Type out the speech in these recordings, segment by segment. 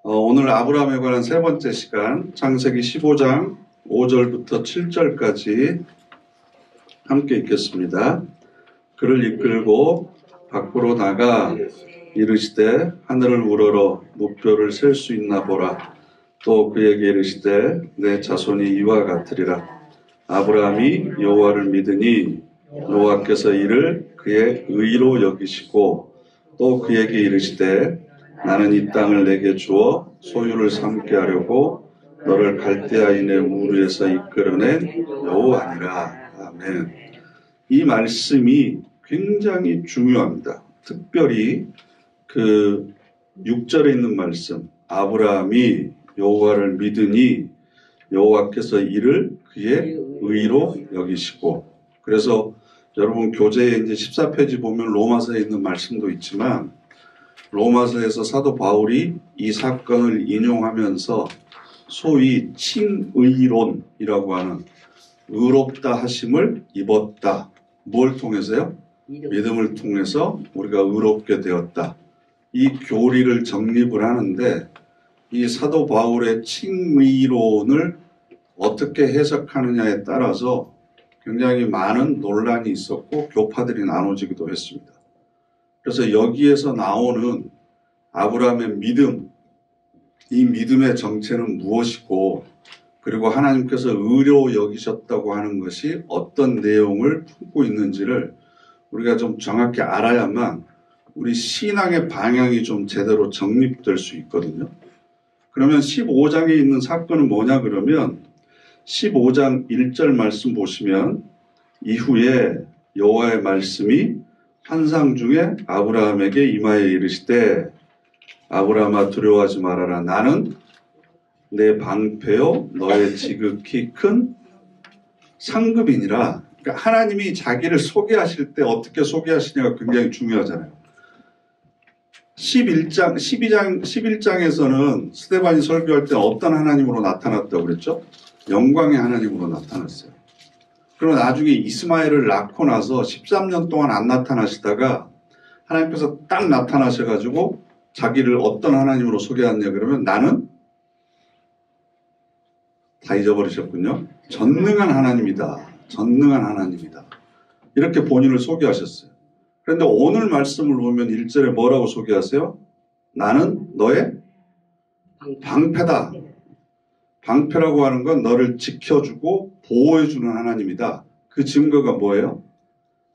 오늘 아브라함에 관한 세 번째 시간, 창세기 15장 5절부터 7절까지 함께 읽겠습니다. 그를 이끌고 밖으로 나가 이르시되 하늘을 우러러 무표를 셀 수 있나 보라. 또 그에게 이르시되 내 자손이 이와 같으리라. 아브라함이 여호와를 믿으니 여호와께서 이를 그의 의로 여기시고 또 그에게 이르시되 나는 이 땅을 내게 주어 소유를 삼게 하려고 너를 갈대아인의 우르에서 이끌어낸 여호와니라. 아멘. 이 말씀이 굉장히 중요합니다. 특별히 그 6절에 있는 말씀, 아브라함이 여호와를 믿으니 여호와께서 이를 그의 의로 여기시고. 그래서 여러분 교재에 이제 14페이지 보면 로마서에 있는 말씀도 있지만 로마서에서 사도 바울이 이 사건을 인용하면서 소위 칭의론이라고 하는 의롭다 하심을 입었다. 뭘 통해서요? 믿음을 통해서 우리가 의롭게 되었다. 이 교리를 정립을 하는데 이 사도 바울의 칭의론을 어떻게 해석하느냐에 따라서 굉장히 많은 논란이 있었고 교파들이 나눠지기도 했습니다. 그래서 여기에서 나오는 아브라함의 믿음, 이 믿음의 정체는 무엇이고 그리고 하나님께서 의로 여기셨다고 하는 것이 어떤 내용을 품고 있는지를 우리가 좀 정확히 알아야만 우리 신앙의 방향이 좀 제대로 정립될 수 있거든요. 그러면 15장에 있는 사건은 뭐냐 그러면 15장 1절 말씀 보시면 이후에 여호와의 말씀이 환상 중에 아브라함에게 임하여 이르시되 아브라함아 두려워하지 말아라. 나는 내 방패요 너의 지극히 큰 상급이니라. 그러니까 하나님이 자기를 소개하실 때 어떻게 소개하시냐가 굉장히 중요하잖아요. 11장에서는 스데반이 설교할 때 어떤 하나님으로 나타났다고 그랬죠? 영광의 하나님으로 나타났어요. 그리고 나중에 이스마엘을 낳고 나서 13년 동안 안 나타나시다가 하나님께서 딱 나타나셔가지고 자기를 어떤 하나님으로 소개하느냐 그러면 나는 다 잊어버리셨군요. 전능한 하나님이다. 전능한 하나님이다. 이렇게 본인을 소개하셨어요. 그런데 오늘 말씀을 보면 1절에 뭐라고 소개하세요? 나는 너의 방패다. 방패라고 하는 건 너를 지켜주고 보호해주는 하나님이다. 그 증거가 뭐예요?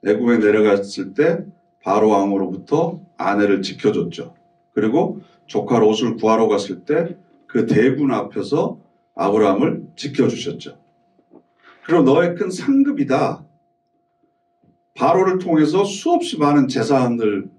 애굽에 내려갔을 때 바로 왕으로부터 아내를 지켜줬죠. 그리고 조카 롯을 구하러 갔을 때 그 대군 앞에서 아브라함을 지켜주셨죠. 그리고 너의 큰 상급이다. 바로를 통해서 수없이 많은 제사함들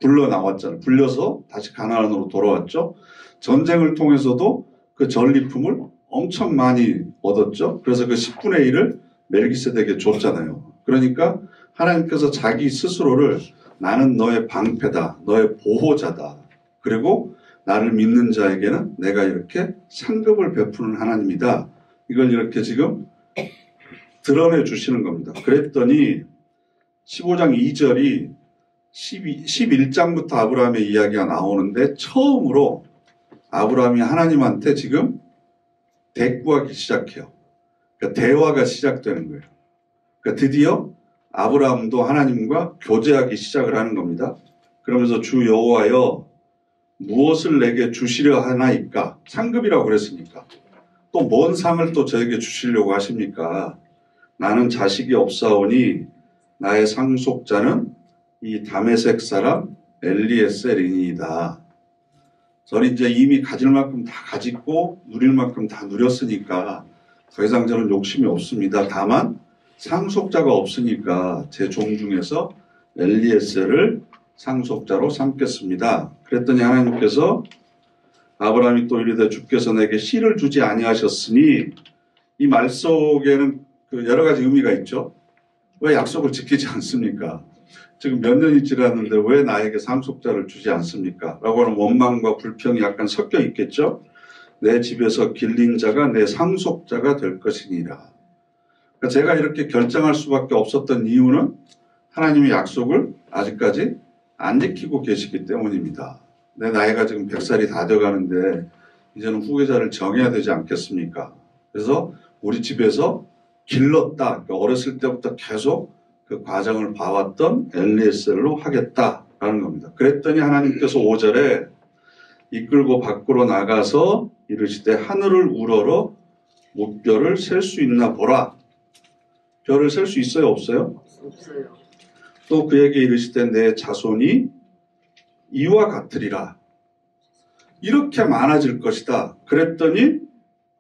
불러 나왔잖아요. 불려서 다시 가나안으로 돌아왔죠. 전쟁을 통해서도 그 전리품을 엄청 많이 얻었죠. 그래서 그 10분의 1을 멜기세덱에게 줬잖아요. 그러니까 하나님께서 자기 스스로를 나는 너의 방패다. 너의 보호자다. 그리고 나를 믿는 자에게는 내가 이렇게 상급을 베푸는 하나님이다. 이걸 이렇게 지금 드러내 주시는 겁니다. 그랬더니 15장 2절이 11장부터 아브라함의 이야기가 나오는데 처음으로 아브라함이 하나님한테 지금 대꾸하기 시작해요. 그러니까 대화가 시작되는 거예요. 그러니까 드디어 아브라함도 하나님과 교제하기 시작을 하는 겁니다. 그러면서 주 여호와여 무엇을 내게 주시려 하나이까? 상급이라고 그랬으니까. 또 뭔 상을 또 저에게 주시려고 하십니까? 나는 자식이 없사오니 나의 상속자는 이 다메섹 사람 엘리에셀이니이다. 저는 이제 이미 가질 만큼 다 가지고 누릴 만큼 다 누렸으니까 더 이상 저는 욕심이 없습니다. 다만 상속자가 없으니까 제 종 중에서 엘리에셀을 상속자로 삼겠습니다. 그랬더니 하나님께서 아브라함이 또 이르되 주께서 내게 씨를 주지 아니하셨으니 이 말 속에는 그 여러 가지 의미가 있죠. 왜 약속을 지키지 않습니까? 지금 몇 년이 지났는데 왜 나에게 상속자를 주지 않습니까? 라고 하는 원망과 불평이 약간 섞여 있겠죠. 내 집에서 길린 자가 내 상속자가 될 것이니라. 그러니까 제가 이렇게 결정할 수밖에 없었던 이유는 하나님의 약속을 아직까지 안 지키고 계시기 때문입니다. 내 나이가 지금 100살이 다 돼가는데 이제는 후계자를 정해야 되지 않겠습니까? 그래서 우리 집에서 길렀다. 그러니까 어렸을 때부터 계속 그 과정을 봐왔던 엘리에셀로 하겠다라는 겁니다. 그랬더니 하나님께서 5절에 이끌고 밖으로 나가서 이르시되 하늘을 우러러 무별을 셀 수 있나 보라. 별을 셀 수 있어요? 없어요? 없어요. 또 그에게 이르시되 내 자손이 이와 같으리라. 이렇게 많아질 것이다. 그랬더니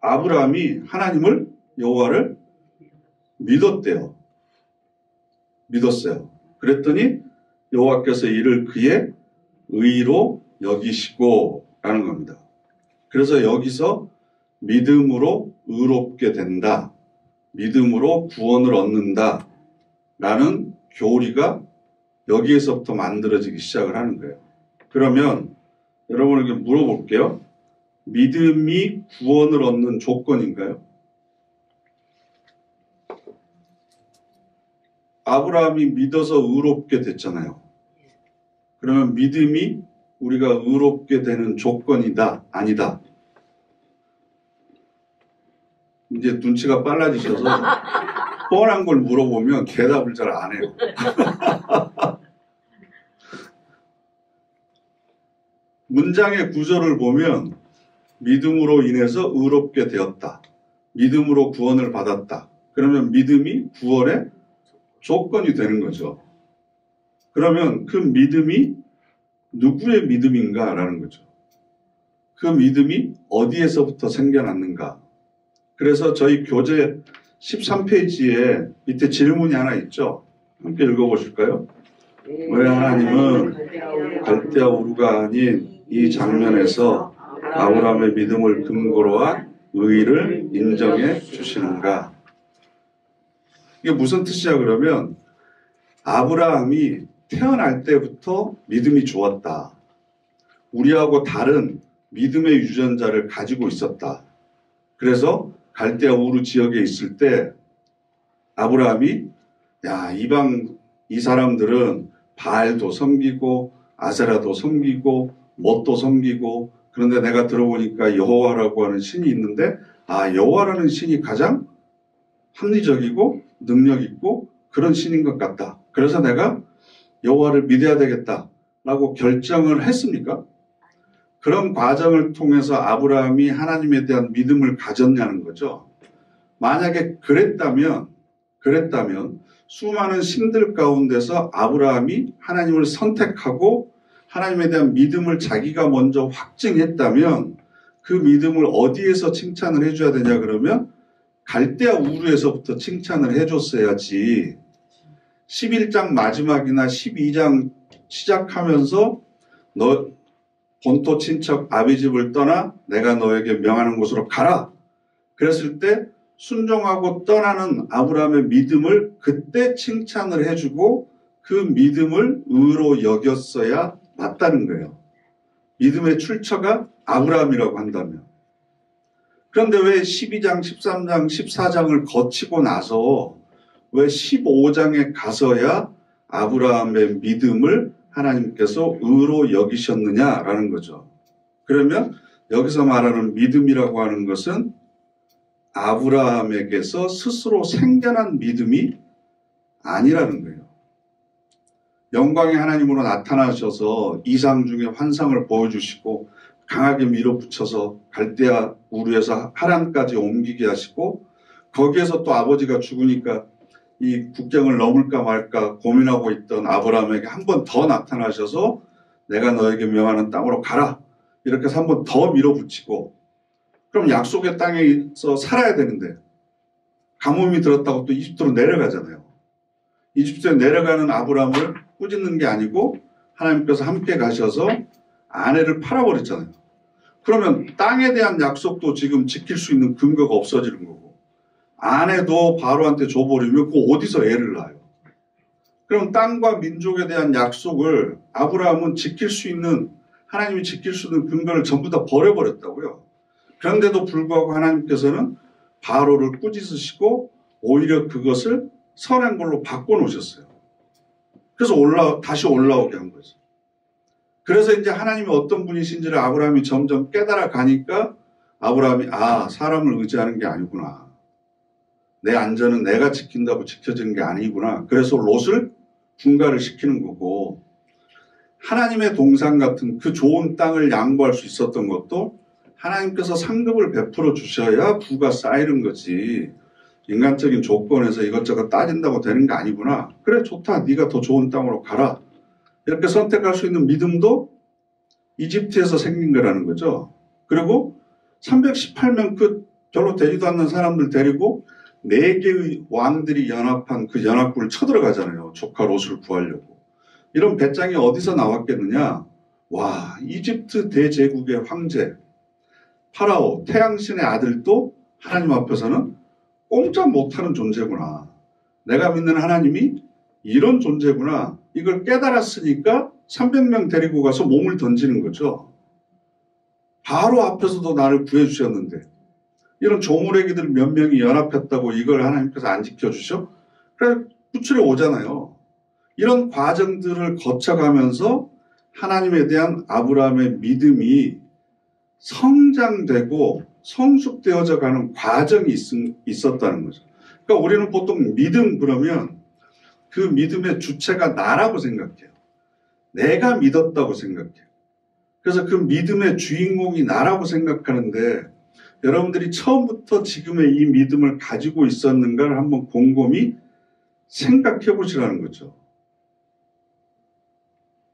아브라함이 하나님을 여호와를 믿었대요. 믿었어요. 그랬더니 여호와께서 이를 그의 의로 여기시고 라는 겁니다. 그래서 여기서 믿음으로 의롭게 된다. 믿음으로 구원을 얻는다. 라는 교리가 여기에서부터 만들어지기 시작을 하는 거예요. 그러면 여러분에게 물어볼게요. 믿음이 구원을 얻는 조건인가요? 아브라함이 믿어서 의롭게 됐잖아요. 그러면 믿음이 우리가 의롭게 되는 조건이다? 아니다? 이제 눈치가 빨라지셔서 뻔한 걸 물어보면 대답을 잘 안 해요. 문장의 구조를 보면 믿음으로 인해서 의롭게 되었다. 믿음으로 구원을 받았다. 그러면 믿음이 구원의 조건이 되는 거죠. 그러면 그 믿음이 누구의 믿음인가라는 거죠. 그 믿음이 어디에서부터 생겨났는가. 그래서 저희 교재 13페이지에 밑에 질문이 하나 있죠. 함께 읽어보실까요? 왜 하나님은 갈대아 우르가 아닌 이 장면에서 아브라함의 믿음을 근거로 한 의를 인정해 주시는가? 이게 무슨 뜻이야 그러면 아브라함이 태어날 때부터 믿음이 좋았다. 우리하고 다른 믿음의 유전자를 가지고 있었다. 그래서 갈대아 우르 지역에 있을 때 아브라함이 야, 이 사람들은 바알도 섬기고 아세라도 섬기고 뭣도 섬기고 그런데 내가 들어보니까 여호와라고 하는 신이 있는데 여호와라는 신이 가장 합리적이고 능력 있고 그런 신인 것 같다. 그래서 내가 여호와를 믿어야 되겠다라고 결정을 했습니까? 그런 과정을 통해서 아브라함이 하나님에 대한 믿음을 가졌냐는 거죠. 만약에 그랬다면 수많은 신들 가운데서 아브라함이 하나님을 선택하고 하나님에 대한 믿음을 자기가 먼저 확증했다면 그 믿음을 어디에서 칭찬을 해줘야 되냐 그러면 갈대아 우르에서부터 칭찬을 해줬어야지 11장 마지막이나 12장 시작하면서 너 본토 친척 아비집을 떠나 내가 너에게 명하는 곳으로 가라. 그랬을 때 순종하고 떠나는 아브라함의 믿음을 그때 칭찬을 해주고 그 믿음을 의로 여겼어야 맞다는 거예요. 믿음의 출처가 아브라함이라고 한다면. 그런데 왜 12장, 13장, 14장을 거치고 나서 왜 15장에 가서야 아브라함의 믿음을 하나님께서 의로 여기셨느냐라는 거죠. 그러면 여기서 말하는 믿음이라고 하는 것은 아브라함에게서 스스로 생겨난 믿음이 아니라는 거예요. 영광의 하나님으로 나타나셔서 이상 중에 환상을 보여주시고 강하게 밀어붙여서 갈대아 우르에서 하란까지 옮기게 하시고 거기에서 또 아버지가 죽으니까 이 국경을 넘을까 말까 고민하고 있던 아브라함에게 한 번 더 나타나셔서 내가 너에게 명하는 땅으로 가라. 이렇게 해서 한 번 더 밀어붙이고 그럼 약속의 땅에서 살아야 되는데 가뭄이 들었다고 또 이집트로 내려가잖아요. 이집트에 내려가는 아브라함을 꾸짖는 게 아니고 하나님께서 함께 가셔서 아내를 팔아버렸잖아요. 그러면 땅에 대한 약속도 지금 지킬 수 있는 근거가 없어지는 거고 아내도 바로한테 줘버리면 그 어디서 애를 낳아요. 그럼 땅과 민족에 대한 약속을 아브라함은 지킬 수 있는 하나님이 지킬 수 있는 근거를 전부 다 버려버렸다고요. 그런데도 불구하고 하나님께서는 바로를 꾸짖으시고 오히려 그것을 선한 걸로 바꿔놓으셨어요. 그래서 다시 올라오게 한 거죠. 그래서 이제 하나님이 어떤 분이신지를 아브라함이 점점 깨달아 가니까 아브라함이 사람을 의지하는 게 아니구나. 내 안전은 내가 지킨다고 지켜지는 게 아니구나. 그래서 롯을 분가를 시키는 거고 하나님의 동산 같은 그 좋은 땅을 양보할 수 있었던 것도 하나님께서 상급을 베풀어 주셔야 부가 쌓이는 거지. 인간적인 조건에서 이것저것 따진다고 되는 게 아니구나. 그래 좋다. 네가 더 좋은 땅으로 가라. 이렇게 선택할 수 있는 믿음도 이집트에서 생긴 거라는 거죠. 그리고 318명 그 별로 되지도 않는 사람들 데리고 4개의 왕들이 연합한 그 연합군을 쳐들어가잖아요. 조카 롯을 구하려고. 이런 배짱이 어디서 나왔겠느냐. 와, 이집트 대제국의 황제 파라오 태양신의 아들도 하나님 앞에서는 꼼짝 못하는 존재구나. 내가 믿는 하나님이 이런 존재구나. 이걸 깨달았으니까 300명 데리고 가서 몸을 던지는 거죠. 바로 앞에서도 나를 구해주셨는데 이런 조물애기들 몇 명이 연합했다고 이걸 하나님께서 안 지켜주셔? 그래 구출해 오잖아요. 이런 과정들을 거쳐가면서 하나님에 대한 아브라함의 믿음이 성장되고 성숙되어져 가는 과정이 있었다는 거죠. 그러니까 우리는 보통 믿음 그러면 그 믿음의 주체가 나라고 생각해요. 내가 믿었다고 생각해요. 그래서 그 믿음의 주인공이 나라고 생각하는데 여러분들이 처음부터 지금의 이 믿음을 가지고 있었는가를 한번 곰곰이 생각해 보시라는 거죠.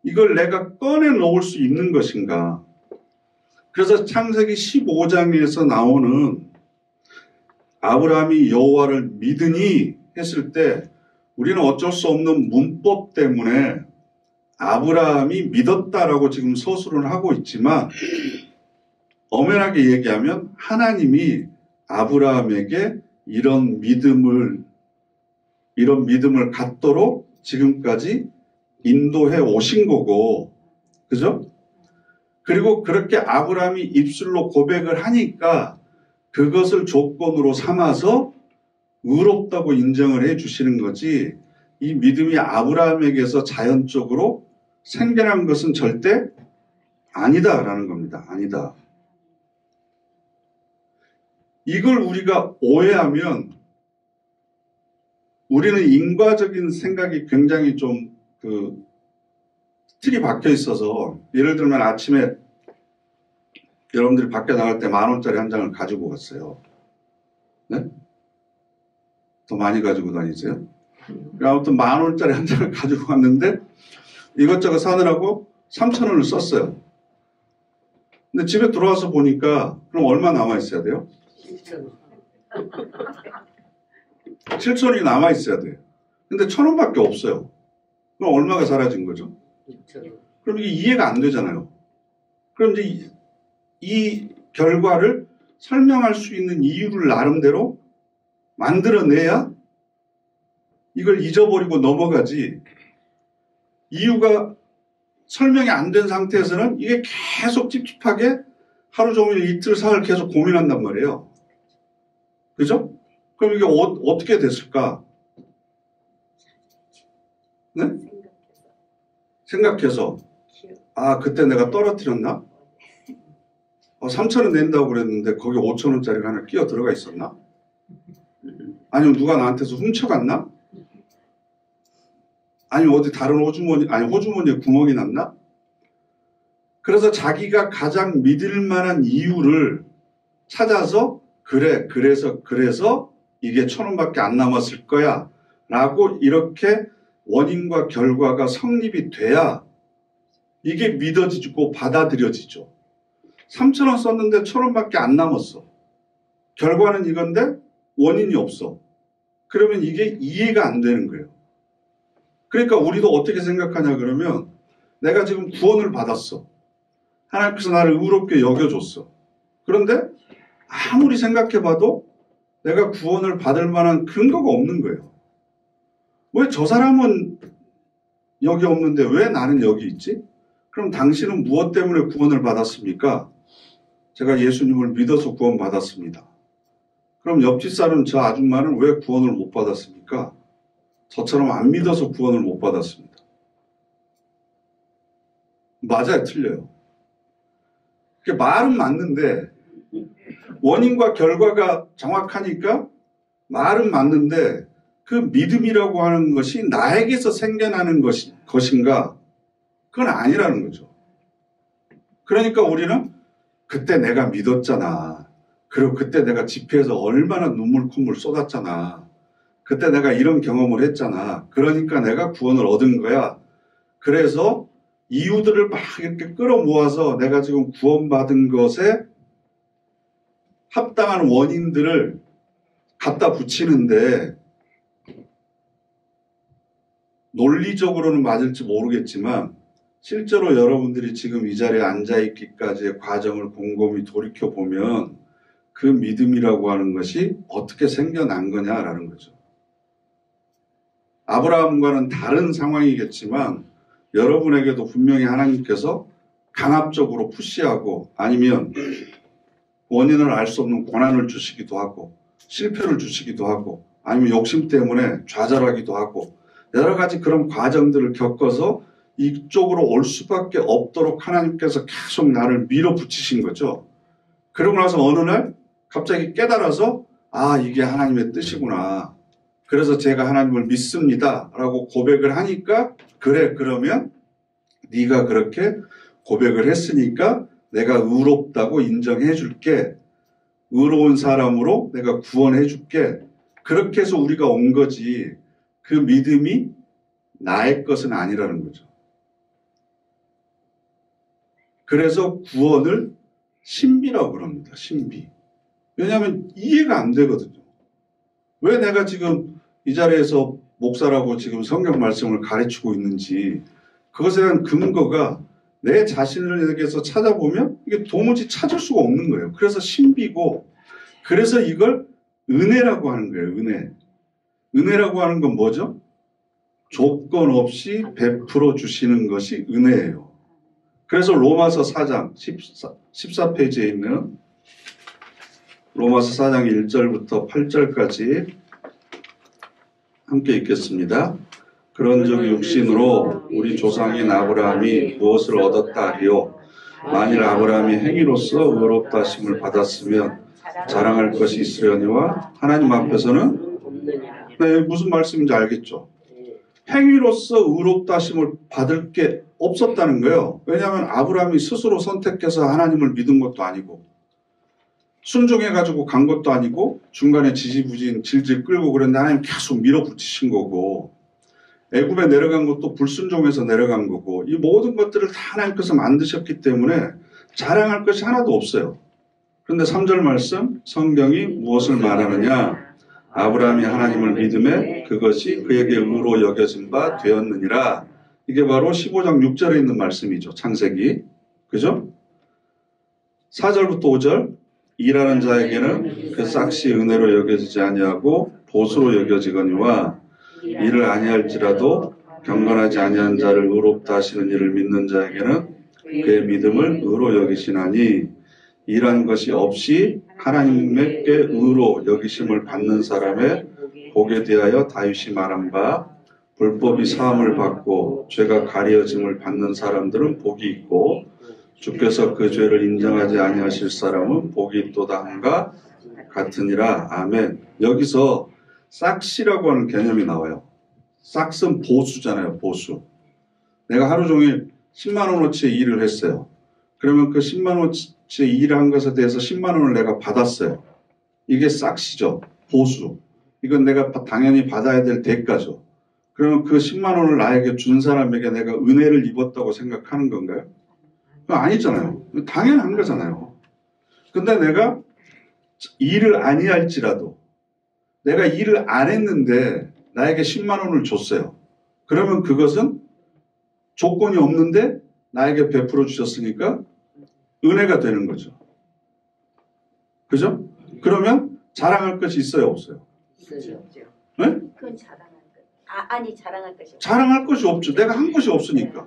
이걸 내가 꺼내 놓을 수 있는 것인가? 그래서 창세기 15장에서 나오는 아브라함이 여호와를 믿으니 했을 때 우리는 어쩔 수 없는 문법 때문에 아브라함이 믿었다라고 지금 서술을 하고 있지만 엄연하게 얘기하면 하나님이 아브라함에게 이런 믿음을 갖도록 지금까지 인도해 오신 거고, 그죠? 그리고 그렇게 아브라함이 입술로 고백을 하니까 그것을 조건으로 삼아서 의롭다고 인정을 해 주시는 거지, 이 믿음이 아브라함에게서 자연적으로 생겨난 것은 절대 아니다라는 겁니다. 아니다. 이걸 우리가 오해하면 우리는 인과적인 생각이 굉장히 좀 틀이 박혀 있어서, 예를 들면 아침에 여러분들이 밖에 나갈 때 10,000원짜리 한 장을 가지고 갔어요. 네? 더 많이 가지고 다니세요? 아무튼 10,000원짜리 한 장을 가지고 갔는데 이것저것 사느라고 3,000원을 썼어요. 근데 집에 들어와서 보니까 그럼 얼마 남아 있어야 돼요? 7,000원이 남아 있어야 돼요. 근데 1,000원밖에 없어요. 그럼 얼마가 사라진 거죠? 그럼 이게 이해가 안 되잖아요. 그럼 이제 이 결과를 설명할 수 있는 이유를 나름대로 만들어내야 이걸 잊어버리고 넘어가지, 이유가 설명이 안 된 상태에서는 이게 계속 찝찝하게 하루 종일 이틀 사흘 계속 고민한단 말이에요. 그죠? 그럼 이게 어떻게 됐을까? 네? 생각해서 그때 내가 떨어뜨렸나? 3,000원 낸다고 그랬는데 거기 5,000원짜리가 하나 끼어 들어가 있었나? 아니면 누가 나한테서 훔쳐갔나? 아니면 어디 다른 호주머니에 구멍이 났나? 그래서 자기가 가장 믿을 만한 이유를 찾아서 그래서 이게 1,000원밖에 안 남았을 거야 라고 이렇게 원인과 결과가 성립이 돼야 이게 믿어지고 받아들여지죠. 3,000원 썼는데 1,000원밖에 안 남았어. 결과는 이건데 원인이 없어. 그러면 이게 이해가 안 되는 거예요. 그러니까 우리도 어떻게 생각하냐 그러면, 내가 지금 구원을 받았어. 하나님께서 나를 의롭게 여겨줬어. 그런데 아무리 생각해봐도 내가 구원을 받을 만한 근거가 없는 거예요. 왜 저 사람은 여기 없는데 왜 나는 여기 있지? 그럼 당신은 무엇 때문에 구원을 받았습니까? 제가 예수님을 믿어서 구원 받았습니다. 그럼 옆집 사람 저 아줌마는 왜 구원을 못 받았습니까? 저처럼 안 믿어서 구원을 못 받았습니다. 맞아요, 틀려요. 말은 맞는데 원인과 결과가 정확하니까 말은 맞는데 그 믿음이라고 하는 것이 나에게서 생겨나는 것인가? 그건 아니라는 거죠. 그러니까 우리는 그때 내가 믿었잖아. 그리고 그때 내가 집회에서 얼마나 눈물 콧물 쏟았잖아. 그때 내가 이런 경험을 했잖아. 그러니까 내가 구원을 얻은 거야. 그래서 이유들을 막 이렇게 끌어모아서 내가 지금 구원받은 것에 합당한 원인들을 갖다 붙이는데 논리적으로는 맞을지 모르겠지만 실제로 여러분들이 지금 이 자리에 앉아있기까지의 과정을 곰곰이 돌이켜보면 그 믿음이라고 하는 것이 어떻게 생겨난 거냐라는 거죠. 아브라함과는 다른 상황이겠지만 여러분에게도 분명히 하나님께서 강압적으로 푸시하고 아니면 원인을 알 수 없는 고난을 주시기도 하고 실패를 주시기도 하고 아니면 욕심 때문에 좌절하기도 하고 여러 가지 그런 과정들을 겪어서 이쪽으로 올 수밖에 없도록 하나님께서 계속 나를 밀어붙이신 거죠. 그러고 나서 어느 날 갑자기 깨달아서 아, 이게 하나님의 뜻이구나. 그래서 제가 하나님을 믿습니다 라고 고백을 하니까 그래, 그러면 네가 그렇게 고백을 했으니까 내가 의롭다고 인정해 줄게. 의로운 사람으로 내가 구원해 줄게. 그렇게 해서 우리가 온 거지. 그 믿음이 나의 것은 아니라는 거죠. 그래서 구원을 신비라고 그럽니다. 신비. 왜냐하면 이해가 안 되거든요. 왜 내가 지금 이 자리에서 목사라고 지금 성경 말씀을 가르치고 있는지 그것에 대한 근거가 내 자신에게서 찾아보면 이게 도무지 찾을 수가 없는 거예요. 그래서 신비고 그래서 이걸 은혜라고 하는 거예요. 은혜. 은혜라고 하는 건 뭐죠? 조건 없이 베풀어 주시는 것이 은혜예요. 그래서 로마서 4장 14페이지에 있는 로마서 4장 1절부터 8절까지 함께 읽겠습니다. 그런즉 육신으로 우리 조상인 아브라함이 무엇을 얻었다 하리요? 만일 아브라함이 행위로서 의롭다 하심을 받았으면 자랑할 것이 있으려니와 하나님 앞에서는 네, 무슨 말씀인지 알겠죠? 행위로서 의롭다 하심을 받을 게 없었다는 거예요. 왜냐하면 아브라함이 스스로 선택해서 하나님을 믿은 것도 아니고 순종해가지고 간 것도 아니고 중간에 지지부진 질질 끌고 그랬는데 하나님 계속 밀어붙이신 거고 애굽에 내려간 것도 불순종해서 내려간 거고 이 모든 것들을 다 하나님께서 만드셨기 때문에 자랑할 것이 하나도 없어요. 그런데 3절 말씀 성경이 무엇을 말하느냐? 아브라함이 하나님을 믿음에 그것이 그에게 의로 여겨진 바 되었느니라. 이게 바로 15장 6절에 있는 말씀이죠. 창세기. 그죠? 4절부터 5절 일하는 자에게는 그 싹시 은혜로 여겨지지 아니하고 보수로 여겨지거니와 일을 아니할지라도 경건하지 아니한 자를 의롭다 하시는 이를 믿는 자에게는 그의 믿음을 의로 여기시나니 일한 것이 없이 하나님께 의로 여기심을 받는 사람의 복에 대하여 다윗이 말한 바 불법이 사함을 받고 죄가 가려짐을 받는 사람들은 복이 있고 주께서 그 죄를 인정하지 아니하실 사람은 복이 있도다 함과 같으니라. 아멘. 여기서 싹시라고 하는 개념이 나와요. 싹은 보수잖아요. 보수. 내가 하루 종일 10만 원어치 일을 했어요. 그러면 그 10만 원어치 일을 한 것에 대해서 10만 원을 내가 받았어요. 이게 싹시죠. 보수. 이건 내가 당연히 받아야 될 대가죠. 그러면 그 10만 원을 나에게 준 사람에게 내가 은혜를 입었다고 생각하는 건가요? 아니잖아요. 당연한 거잖아요. 근데 내가 일을 아니할지라도 내가 일을 안 했는데 나에게 10만 원을 줬어요. 그러면 그것은 조건이 없는데 나에게 베풀어 주셨으니까 은혜가 되는 거죠. 그죠? 그러면 자랑할 것이 있어요, 없어요? 있어요. 네? 그건 자랑할 것. 아니 자랑할 것이 없어요. 자랑할 것이 없죠. 내가 한 것이 없으니까.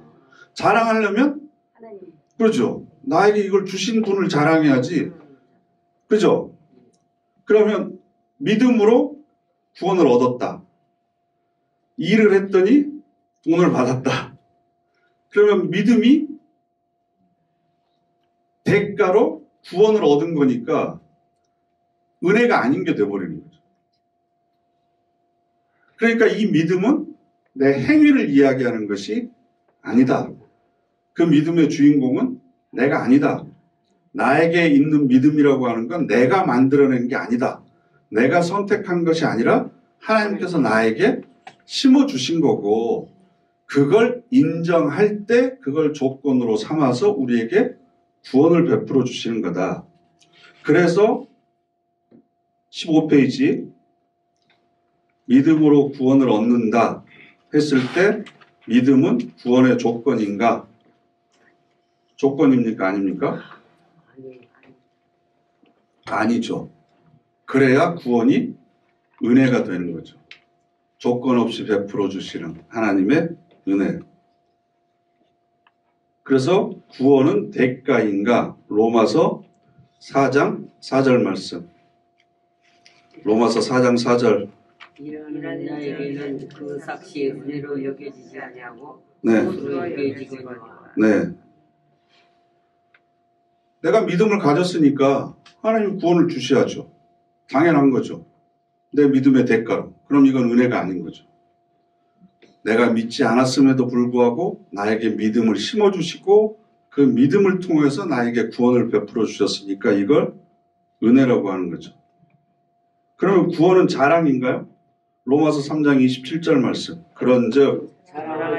자랑하려면 하나님. 그렇죠. 나에게 이걸 주신 분을 자랑해야지. 그죠? 그러면 믿음으로 구원을 얻었다. 일을 했더니 돈을 받았다. 그러면 믿음이 대가로 구원을 얻은 거니까 은혜가 아닌 게 돼버리는 거죠. 그러니까 이 믿음은 내 행위를 이야기하는 것이 아니다. 그 믿음의 주인공은 내가 아니다. 나에게 있는 믿음이라고 하는 건 내가 만들어낸 게 아니다. 내가 선택한 것이 아니라 하나님께서 나에게 심어주신 거고, 그걸 인정할 때 그걸 조건으로 삼아서 우리에게 구원을 베풀어 주시는 거다. 그래서 15페이지 믿음으로 구원을 얻는다 했을 때 믿음은 구원의 조건인가? 조건입니까? 아닙니까? 아니죠. 그래야 구원이 은혜가 되는 거죠. 조건 없이 베풀어 주시는 하나님의 은혜. 그래서 구원은 대가인가? 로마서 4장 4절 말씀. 로마서 4장 4절. 이런 자에게는 그 삭시 은혜로 여겨지지 아니하고 네. 것으로 여겨지거니와. 네. 내가 믿음을 가졌으니까 하나님 구원을 주셔야죠. 당연한 거죠. 내 믿음의 대가로. 그럼 이건 은혜가 아닌 거죠. 내가 믿지 않았음에도 불구하고 나에게 믿음을 심어주시고 그 믿음을 통해서 나에게 구원을 베풀어 주셨으니까 이걸 은혜라고 하는 거죠. 그러면 구원은 자랑인가요? 로마서 3장 27절 말씀. 그런즉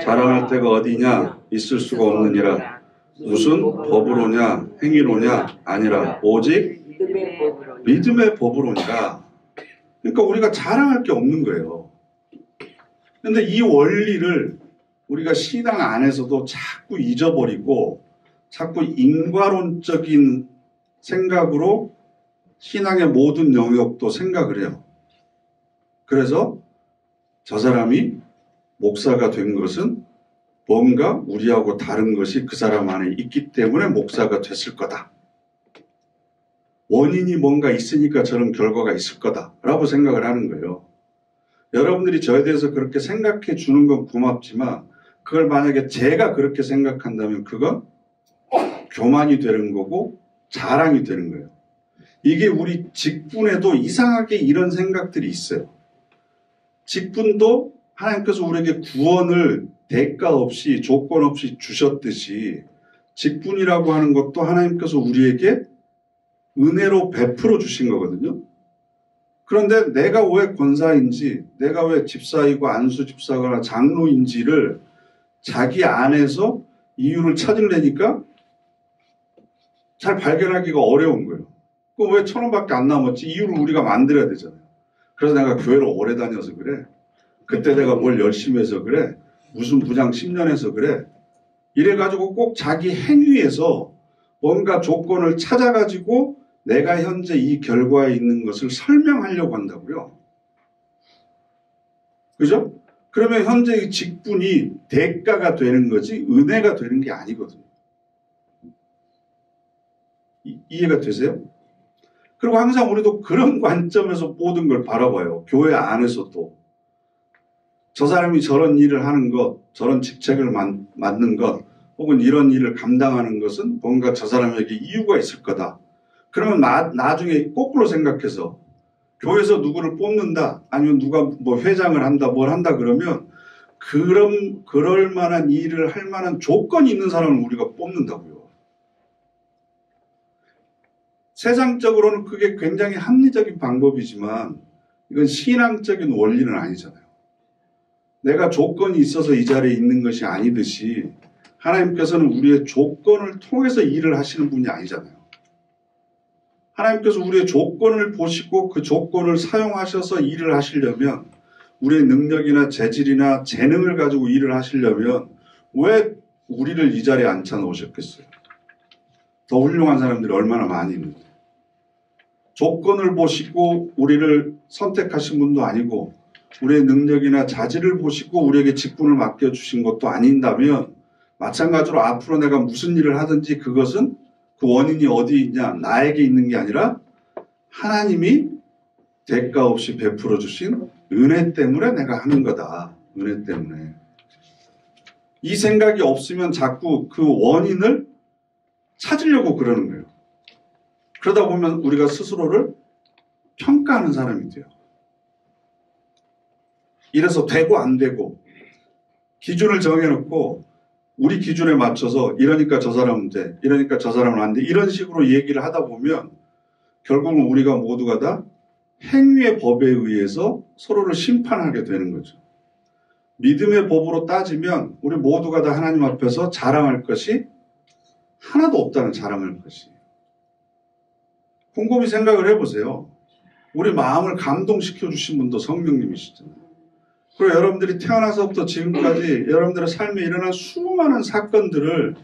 자랑할 데가 어디냐? 있을 수가 없느니라. 무슨 법으로냐? 행위로냐? 아니라 오직 믿음의 법으로니라. 그러니까 우리가 자랑할 게 없는 거예요. 그런데 이 원리를 우리가 신앙 안에서도 자꾸 잊어버리고 자꾸 인과론적인 생각으로 신앙의 모든 영역도 생각을 해요. 그래서 저 사람이 목사가 된 것은 뭔가 우리하고 다른 것이 그 사람 안에 있기 때문에 목사가 됐을 거다. 원인이 뭔가 있으니까 저런 결과가 있을 거다라고 생각을 하는 거예요. 여러분들이 저에 대해서 그렇게 생각해 주는 건 고맙지만 그걸 만약에 제가 그렇게 생각한다면 그건 교만이 되는 거고 자랑이 되는 거예요. 이게 우리 직분에도 이상하게 이런 생각들이 있어요. 직분도 하나님께서 우리에게 구원을 대가 없이 조건 없이 주셨듯이 직분이라고 하는 것도 하나님께서 우리에게 은혜로 베풀어 주신 거거든요. 그런데 내가 왜 권사인지, 내가 왜 집사이고 안수 집사거나 장로인지를 자기 안에서 이유를 찾으려니까 잘 발견하기가 어려운 거예요. 그럼 왜 1,000원밖에 안 남았지? 이유를 우리가 만들어야 되잖아요. 그래서 내가 교회를 오래 다녀서 그래. 그때 내가 뭘 열심히 해서 그래. 무슨 부장 10년 해서 그래. 이래가지고 꼭 자기 행위에서 뭔가 조건을 찾아가지고 내가 현재 이 결과에 있는 것을 설명하려고 한다고요. 그죠? 그러면 현재 이 직분이 대가가 되는 거지 은혜가 되는 게 아니거든요. 이해가 되세요? 그리고 항상 우리도 그런 관점에서 모든 걸 바라봐요. 교회 안에서도. 저 사람이 저런 일을 하는 것, 저런 직책을 맡는 것, 혹은 이런 일을 감당하는 것은 뭔가 저 사람에게 이유가 있을 거다. 그러면 나중에 거꾸로 생각해서 교회에서 누구를 뽑는다, 아니면 누가 뭐 회장을 한다, 뭘 한다 그러면 그럴 만한 일을 할 만한 조건이 있는 사람을 우리가 뽑는다고요. 세상적으로는 그게 굉장히 합리적인 방법이지만 이건 신앙적인 원리는 아니잖아요. 내가 조건이 있어서 이 자리에 있는 것이 아니듯이 하나님께서는 우리의 조건을 통해서 일을 하시는 분이 아니잖아요. 하나님께서 우리의 조건을 보시고 그 조건을 사용하셔서 일을 하시려면 우리의 능력이나 재질이나 재능을 가지고 일을 하시려면 왜 우리를 이 자리에 앉혀 놓으셨겠어요? 더 훌륭한 사람들이 얼마나 많이 있는데. 조건을 보시고 우리를 선택하신 분도 아니고 우리의 능력이나 자질을 보시고 우리에게 직분을 맡겨주신 것도 아닌다면 마찬가지로 앞으로 내가 무슨 일을 하든지 그것은 그 원인이 어디 있냐 나에게 있는 게 아니라 하나님이 대가 없이 베풀어 주신 은혜 때문에 내가 하는 거다. 은혜 때문에. 이 생각이 없으면 자꾸 그 원인을 찾으려고 그러는 거예요. 그러다 보면 우리가 스스로를 평가하는 사람이 돼요. 이래서 되고 안 되고 기준을 정해놓고 우리 기준에 맞춰서 이러니까 저 사람은 돼, 이러니까 저 사람은 안 돼, 이런 식으로 얘기를 하다 보면 결국은 우리가 모두가 다 행위의 법에 의해서 서로를 심판하게 되는 거죠. 믿음의 법으로 따지면 우리 모두가 다 하나님 앞에서 자랑할 것이 하나도 없다는 자랑할 것이. 곰곰이 생각을 해보세요. 우리 마음을 감동시켜 주신 분도 성령님이시잖아요. 그리고 여러분들이 태어나서부터 지금까지 여러분들의 삶에 일어난 수많은 사건들을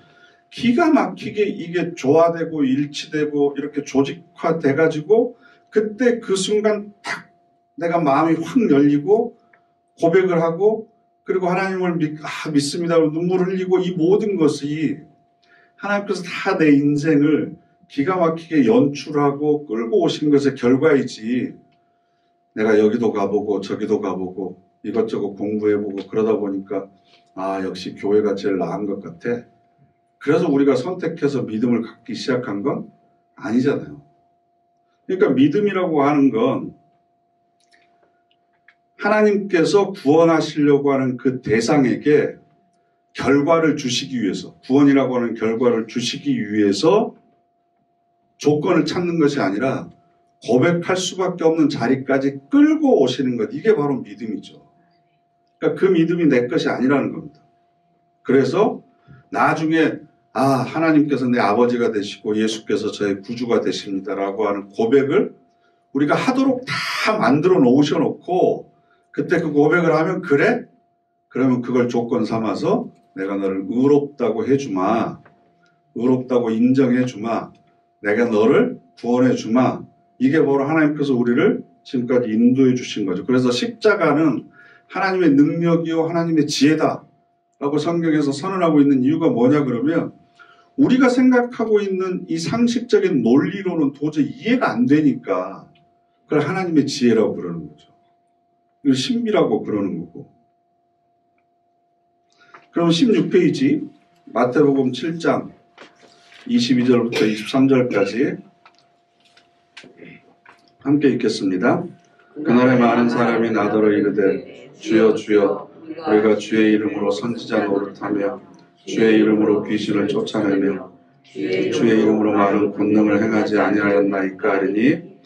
기가 막히게 이게 조화되고 일치되고 이렇게 조직화돼가지고 그때 그 순간 딱 내가 마음이 확 열리고 고백을 하고 그리고 하나님을 믿습니다. 눈물을 흘리고 이 모든 것이 하나님께서 다 내 인생을 기가 막히게 연출하고 끌고 오신 것의 결과이지 내가 여기도 가보고 저기도 가보고 이것저것 공부해보고 그러다 보니까 역시 교회가 제일 나은 것 같아. 그래서 우리가 선택해서 믿음을 갖기 시작한 건 아니잖아요. 그러니까 믿음이라고 하는 건 하나님께서 구원하시려고 하는 그 대상에게 결과를 주시기 위해서, 구원이라고 하는 결과를 주시기 위해서 조건을 찾는 것이 아니라 고백할 수밖에 없는 자리까지 끌고 오시는 것, 이게 바로 믿음이죠. 그러니까 그 믿음이 내 것이 아니라는 겁니다. 그래서 나중에 하나님께서 내 아버지가 되시고 예수께서 저의 구주가 되십니다라고 하는 고백을 우리가 하도록 다 만들어 놓으셔놓고 그때 그 고백을 하면 그래? 그러면 그걸 조건 삼아서 내가 너를 의롭다고 해주마, 의롭다고 인정해주마, 내가 너를 구원해주마. 이게 바로 하나님께서 우리를 지금까지 인도해 주신 거죠. 그래서 십자가는 하나님의 능력이요 하나님의 지혜다 라고 성경에서 선언하고 있는 이유가 뭐냐 그러면 우리가 생각하고 있는 이 상식적인 논리로는 도저히 이해가 안 되니까 그걸 하나님의 지혜라고 그러는 거죠. 이걸 신비라고 그러는 거고. 그럼 16페이지 마태복음 7장 22절부터 23절까지 함께 읽겠습니다. 그날에 많은 사람이 나더러 이르되 주여 주여 우리가 주의 이름으로 선지자 노릇하며 주의 이름으로 귀신을 쫓아내며 주의 이름으로 많은 권능을 행하지 아니하였나이까 하리니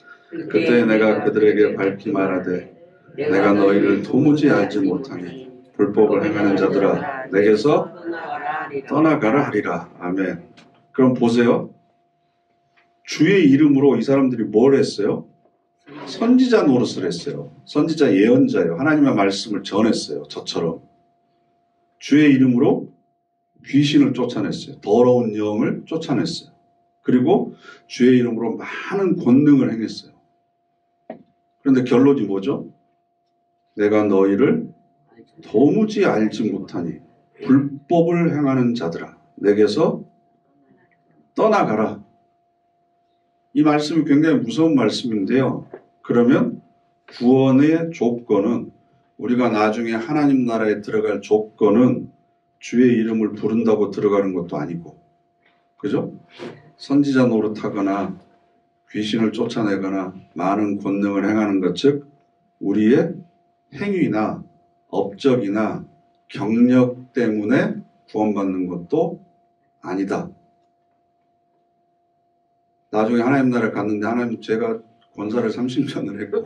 그때 내가 그들에게 밝히 말하되 내가 너희를 도무지 알지 못하니 불법을 행하는 자들아 내게서 떠나가라 하리라. 아멘. 그럼 보세요. 주의 이름으로 이 사람들이 뭘 했어요? 선지자 노릇을 했어요. 선지자 예언자예요. 하나님의 말씀을 전했어요. 저처럼. 주의 이름으로 귀신을 쫓아냈어요. 더러운 영을 쫓아냈어요. 그리고 주의 이름으로 많은 권능을 행했어요. 그런데 결론이 뭐죠? 내가 너희를 도무지 알지 못하니 불법을 행하는 자들아 내게서 떠나가라. 이 말씀이 굉장히 무서운 말씀인데요. 그러면 구원의 조건은 우리가 나중에 하나님 나라에 들어갈 조건은 주의 이름을 부른다고 들어가는 것도 아니고 그죠? 선지자 노릇하거나 귀신을 쫓아내거나 많은 권능을 행하는 것 즉 우리의 행위나 업적이나 경력 때문에 구원받는 것도 아니다. 나중에 하나님 나라에 갔는데 하나님 제가 권사를 30년을 했고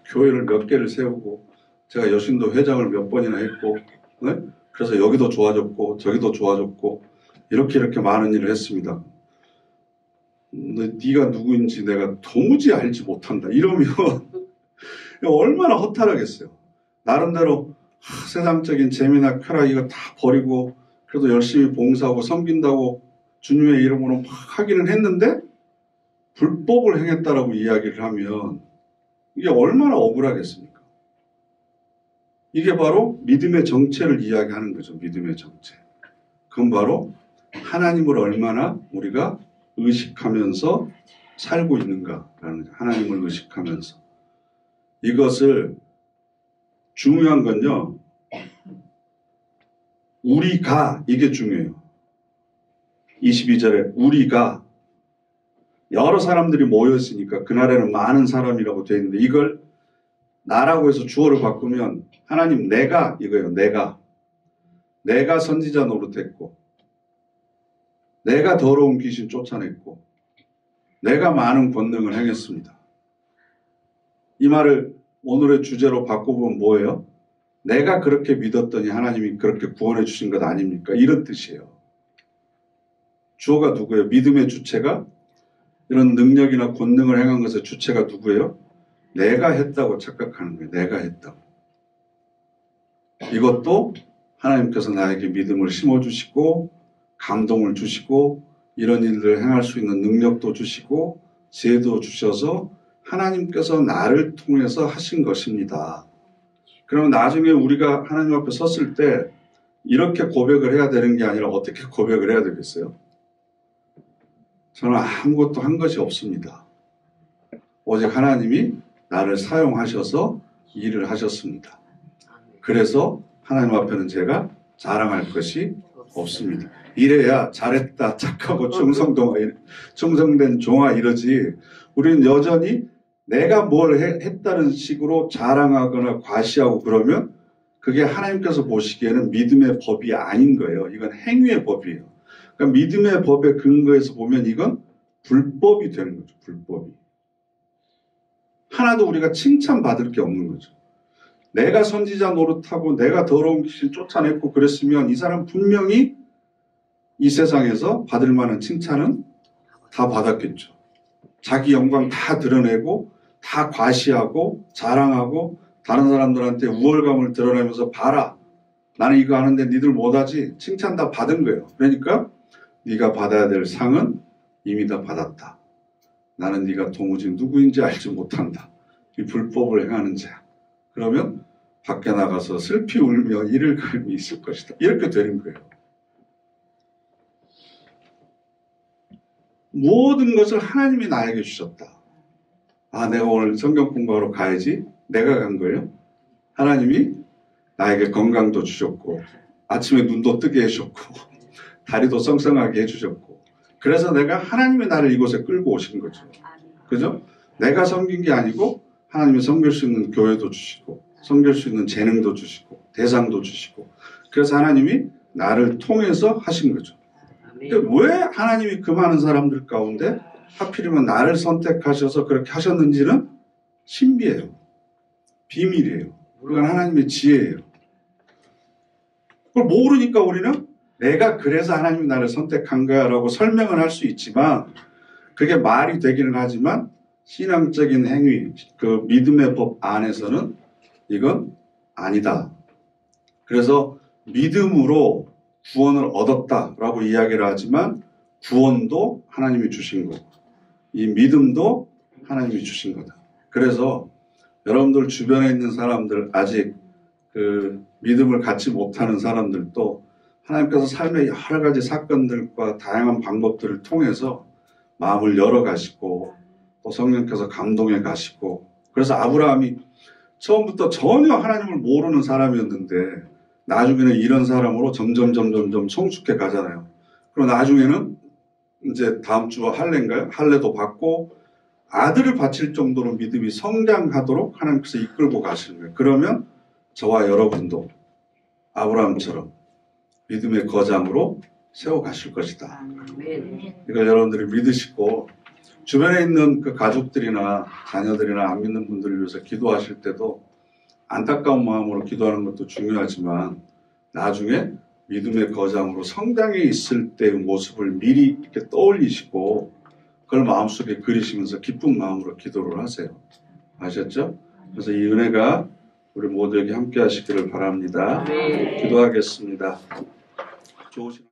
교회를 몇 개를 세우고 제가 여신도 회장을 몇 번이나 했고 네? 그래서 여기도 좋아졌고 저기도 좋아졌고 이렇게 많은 일을 했습니다. 네가 누구인지 내가 도무지 알지 못한다. 이러면 얼마나 허탈하겠어요. 나름대로 세상적인 재미나 쾌락 이거 다 버리고 그래도 열심히 봉사하고 섬긴다고 주님의 이름으로 막 하기는 했는데 불법을 행했다라고 이야기를 하면 이게 얼마나 억울하겠습니까? 이게 바로 믿음의 정체를 이야기하는 거죠. 믿음의 정체. 그건 바로 하나님을 얼마나 우리가 의식하면서 살고 있는가라는 거죠. 하나님을 의식하면서. 이것을 중요한 건요. 우리가 이게 중요해요. 22절에 우리가 여러 사람들이 모였으니까 그날에는 많은 사람이라고 되어 있는데 이걸 나라고 해서 주어를 바꾸면 하나님 내가 이거예요. 내가 선지자 노릇했고 내가 더러운 귀신 쫓아냈고 내가 많은 권능을 행했습니다. 이 말을 오늘의 주제로 바꿔보면 뭐예요? 내가 그렇게 믿었더니 하나님이 그렇게 구원해 주신 것 아닙니까? 이런 뜻이에요. 주어가 누구예요? 믿음의 주체가 이런 능력이나 권능을 행한 것의 주체가 누구예요? 내가 했다고 착각하는 거예요. 내가 했다고. 이것도 하나님께서 나에게 믿음을 심어주시고 감동을 주시고 이런 일들을 행할 수 있는 능력도 주시고 지혜도 주셔서 하나님께서 나를 통해서 하신 것입니다. 그러면 나중에 우리가 하나님 앞에 섰을 때 이렇게 고백을 해야 되는 게 아니라 어떻게 고백을 해야 되겠어요? 저는 아무것도 한 것이 없습니다. 오직 하나님이 나를 사용하셔서 일을 하셨습니다. 그래서 하나님 앞에는 제가 자랑할 것이 없습니다. 이래야 잘했다, 착하고 충성된 종아 이러지. 우리는 여전히 내가 뭘 했다는 식으로 자랑하거나 과시하고 그러면 그게 하나님께서 보시기에는 믿음의 법이 아닌 거예요. 이건 행위의 법이에요. 그러니까 믿음의 법의 근거에서 보면 이건 불법이 되는 거죠. 불법이. 하나도 우리가 칭찬받을 게 없는 거죠. 내가 선지자 노릇하고 내가 더러운 귀신 쫓아냈고 그랬으면 이 사람 분명히 이 세상에서 받을 만한 칭찬은 다 받았겠죠. 자기 영광 다 드러내고 다 과시하고 자랑하고 다른 사람들한테 우월감을 드러내면서 봐라. 나는 이거 하는데 니들 못하지. 칭찬 다 받은 거예요. 그러니까 네가 받아야 될 상은 이미 다 받았다. 나는 네가 도무지 누구인지 알지 못한다. 이 불법을 행하는 자야. 그러면 밖에 나가서 슬피 울며 이를 갈미 있을 것이다. 이렇게 되는 거예요. 모든 것을 하나님이 나에게 주셨다. 아, 내가 오늘 성경 공부하러 가야지. 내가 간 거예요. 하나님이 나에게 건강도 주셨고 아침에 눈도 뜨게 해주셨고 다리도 썽썽하게 해주셨고 그래서 내가 하나님이 나를 이곳에 끌고 오신 거죠. 그죠? 내가 섬긴 게 아니고 하나님이 섬길 수 있는 교회도 주시고 섬길 수 있는 재능도 주시고 대상도 주시고 그래서 하나님이 나를 통해서 하신 거죠. 근데 왜 하나님이 그 많은 사람들 가운데 하필이면 나를 선택하셔서 그렇게 하셨는지는 신비해요. 비밀이에요. 그건 하나님의 지혜예요. 그걸 모르니까 우리는 내가 그래서 하나님이 나를 선택한 거야 라고 설명을 할 수 있지만 그게 말이 되기는 하지만 신앙적인 행위, 그 믿음의 법 안에서는 이건 아니다. 그래서 믿음으로 구원을 얻었다라고 이야기를 하지만 구원도 하나님이 주신 거고 이 믿음도 하나님이 주신 거다. 그래서 여러분들 주변에 있는 사람들 아직 그 믿음을 갖지 못하는 사람들도 하나님께서 삶의 여러 가지 사건들과 다양한 방법들을 통해서 마음을 열어 가시고 또 성령께서 감동해 가시고 그래서 아브라함이 처음부터 전혀 하나님을 모르는 사람이었는데 나중에는 이런 사람으로 점점 성숙해 가잖아요. 그리고 나중에는 이제 다음 주 할례인가요? 할례도 받고 아들을 바칠 정도로 믿음이 성장하도록 하나님께서 이끌고 가시는 거예요. 그러면 저와 여러분도 아브라함처럼 믿음의 거장으로 세워 가실 것이다. 이걸 여러분들이 믿으시고 주변에 있는 그 가족들이나 자녀들이나 안 믿는 분들을 위해서 기도하실 때도 안타까운 마음으로 기도하는 것도 중요하지만 나중에 믿음의 거장으로 성장해 있을 때의 모습을 미리 이렇게 떠올리시고 그걸 마음속에 그리시면서 기쁜 마음으로 기도를 하세요. 아셨죠? 그래서 이 은혜가 우리 모두에게 함께 하시기를 바랍니다. 기도하겠습니다. 좋으신